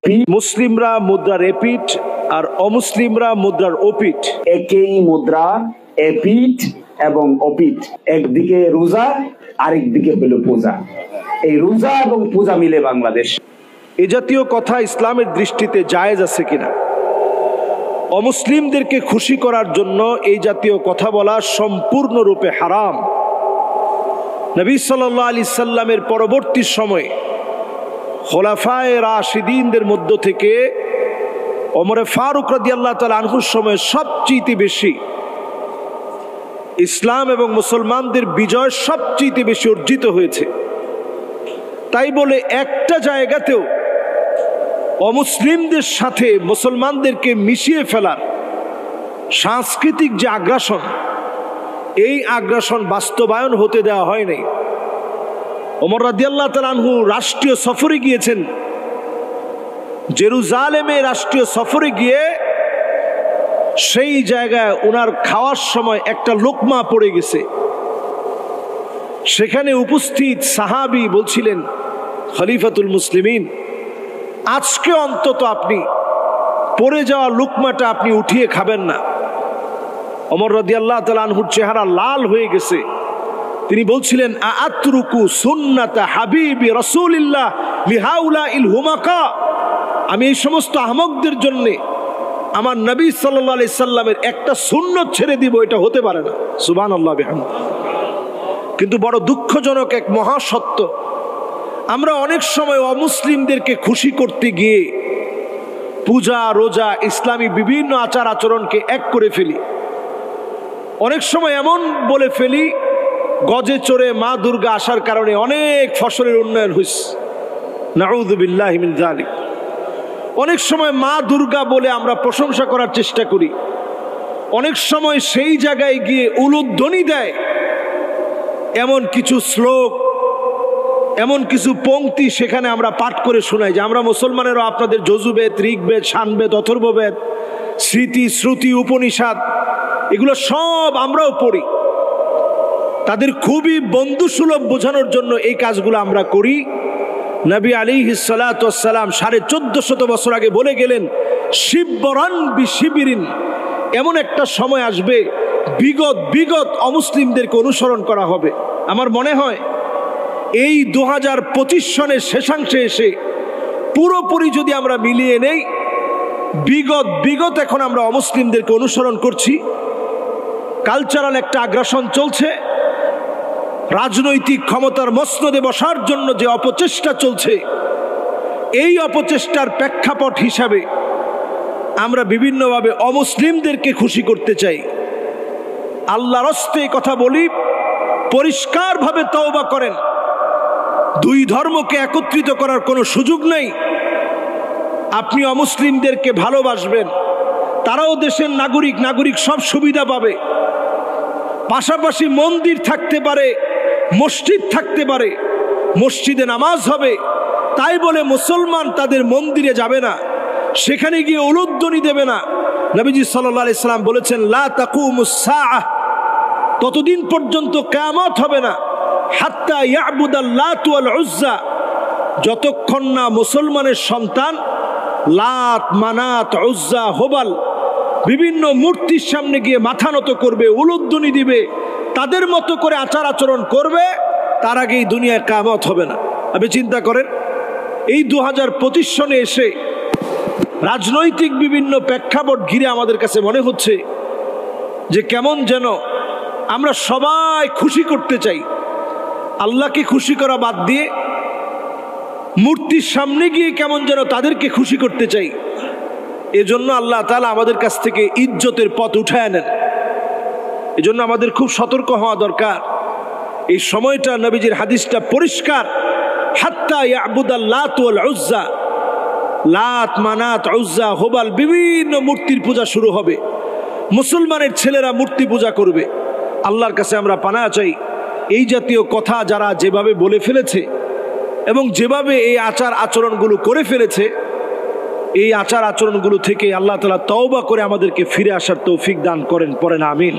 মুসলিমরা মুদ্রার এপিঠ আর অমুসলিমরা মুদ্রার ওপিঠ। একই মুদ্রা এপিঠ এবং ওপিঠ, একদিকে রোজা আরেকদিকে হলো পূজা। এই রোজা এবং পূজা মিলে বাংলাদেশ। এ জাতীয় কথা ইসলামের দৃষ্টিতে জায়েজ আছে কিনা? অমুসলিমদেরকে খুশি করার জন্য এই জাতীয় কথা বলা সম্পূর্ণরূপে হারাম। নবী সাল্লাল্লাহু আলাইহি সাল্লামের পরবর্তী সময়ে খোলাফায়ে রাশিদিনদের মধ্য থেকে ওমরে ফারুক রাদিয়াল্লাহু তাআলা আনহুর সময় সবচেয়ে বেশি ইসলাম এবং মুসলমানদের বিজয় সবচেয়ে বেশি অর্জিত হয়েছে। তাই বলে একটা জায়গাতেও অমুসলিমদের সাথে মুসলমানদেরকে মিশিয়ে ফেলার সাংস্কৃতিক যে আগ্রাসন, এই আগ্রাসন বাস্তবায়ন হতে দেওয়া হয়নি। ওমর রাদিয়াল্লাহু তাআলা আনহু রাষ্ট্রীয় সফরে গিয়েছেন। জেরুজালেমে রাষ্ট্রীয় সফরে গিয়ে সেই জায়গায় ওনার খাওয়ার সময় একটা লোকমা পড়ে গেছে। সেখানে উপস্থিত সাহাবী বলছিলেন, খলিফাতুল মুসলিমিন, আজকে অন্তত আপনি পড়ে যাওয়া লোকমাটা আপনি উঠিয়ে খাবেন না। ওমর রাদিয়াল্লাহু তাআলা আনহুর চেহারা লাল হয়ে গেছে। তিনি বলছিলেন, আতরুকু সুন্নাতা হাবিবি রাসূলিল্লাহ লিহাউলাইল হুমাকা, আমি এই সমস্ত আহমকদের জন্য আমার নবী সাল্লাল্লাহু আলাইহি সাল্লামের একটা সুন্নত ছেড়ে দিব? এটা হতে পারে না। সুবহানাল্লাহ বিহামদিহি। কিন্তু বড় দুঃখজনক এক মহাসত্য, আমরা অনেক সময় অমুসলিমদেরকে খুশি করতে গিয়ে পূজা, রোজা, ইসলামী বিভিন্ন আচার আচরণকে এক করে ফেলি। অনেক সময় এমন বলে ফেলি, গজে চড়ে মা দুর্গা আসার কারণে অনেক ফসলের উন্নয়ন হয়েছে। নাউযু বিল্লাহি মিন যালিক। অনেক সময় মা দুর্গা বলে আমরা প্রশংসা করার চেষ্টা করি। অনেক সময় সেই জায়গায় গিয়ে উলুধ্বনি দেয় এমন কিছু শ্লোক, এমন কিছু পংক্তি সেখানে আমরা পাঠ করে শোনাই যে আমরা মুসলমানেরও আপনাদের যজুবেদ, ঋগ্বেদ, শানবেদ, অথর্ববেদ, স্মৃতি, শ্রুতি, উপনিষদ এগুলো সব আমরাও পড়ি। তাদের খুবই বন্ধুসুলভ বোঝানোর জন্য এই কাজগুলো আমরা করি। নবী আলাইহিস সালাতু ওয়াস সালাম 1450 বছর আগে বলে গেলেন, শিবরান বিশিবিরিন, এমন একটা সময় আসবে বিগত অমুসলিমদেরকে অনুসরণ করা হবে। আমার মনে হয় এই 2025 সনের শেষাংশে এসে পুরোপুরি যদি আমরা মিলিয়ে নেই, বিগত এখন আমরা অমুসলিমদেরকে অনুসরণ করছি। কালচারাল একটা আগ্রাসন চলছে। রাজনৈতিক ক্ষমতার মসনদে বসার জন্য যে অপচেষ্টা চলছে, এই অপচেষ্টার প্রেক্ষাপট হিসাবে আমরা বিভিন্নভাবে অমুসলিমদেরকে খুশি করতে চাই। আল্লাহর হস্তে কথা বলি, পরিষ্কারভাবে তওবা করেন। দুই ধর্মকে একত্রিত করার কোনো সুযোগ নেই। আপনি অমুসলিমদেরকে ভালোবাসবেন, তারাও দেশের নাগরিক সব সুবিধা পাবে। পাশাপাশি মন্দির থাকতে পারে, মসজিদ থাকতে পারে, মসজিদে নামাজ হবে। তাই বলে মুসলমান তাদের মন্দিরে যাবে না, সেখানে গিয়ে উলুধ্বনি দেবে না। নবীজি সাল্লাল্লাহু আলাইহি সাল্লাম বলেছেন, লা তাকুমুস সাআহ, ততদিন পর্যন্ত কিয়ামত হবে না, হাত্তা ইয়াবুদাল লাত ওয়াল উজ্জা, যতক্ষণ না মুসলমানের সন্তান লাত, মানাত, উজ্জা, হুবাল বিভিন্ন মূর্তির সামনে গিয়ে মাথা নত করবে, উলুধ্বনি দিবে, তাদের মতো করে আচার আচরণ করবে, তার আগেই দুনিয়ায় কিয়ামত হবে না। আপনি চিন্তা করেন, এই 2025 সনে এসে রাজনৈতিক বিভিন্ন প্রেক্ষাপট ঘিরে আমাদের কাছে মনে হচ্ছে যে কেমন যেন আমরা সবাই খুশি করতে চাই। আল্লাহকে খুশি করা বাদ দিয়ে মূর্তির সামনে গিয়ে কেমন যেন তাদেরকে খুশি করতে চাই। এজন্য আল্লাহ তাআলা আমাদের কাছ থেকে ইজ্জতের পথ উঠায় নেন। এজন্য আমাদের খুব সতর্ক হওয়া দরকার। এই সময়টা নবীজির হাদিসটা পরিষ্কার, হাত্তা ইয়াবুদাল লাত ওয়াল উজ্জা, লাত, মানাত, উজ্জা, হুবাল বিভিন্ন মূর্তির পূজা শুরু হবে। মুসলমানের ছেলেরা মূর্তি পূজা করবে। আল্লাহর কাছে আমরা পানাহ চাই, এই জাতীয় কথা যারা যেভাবে বলে ফেলেছে এবং যেভাবে এই আচার আচরণগুলো করে ফেলেছে, এই আচার আচরণগুলো থেকে আল্লাহ তাআলা তওবা করে আমাদেরকে ফিরে আসার তৌফিক দান করেন। পড়েন আমিন।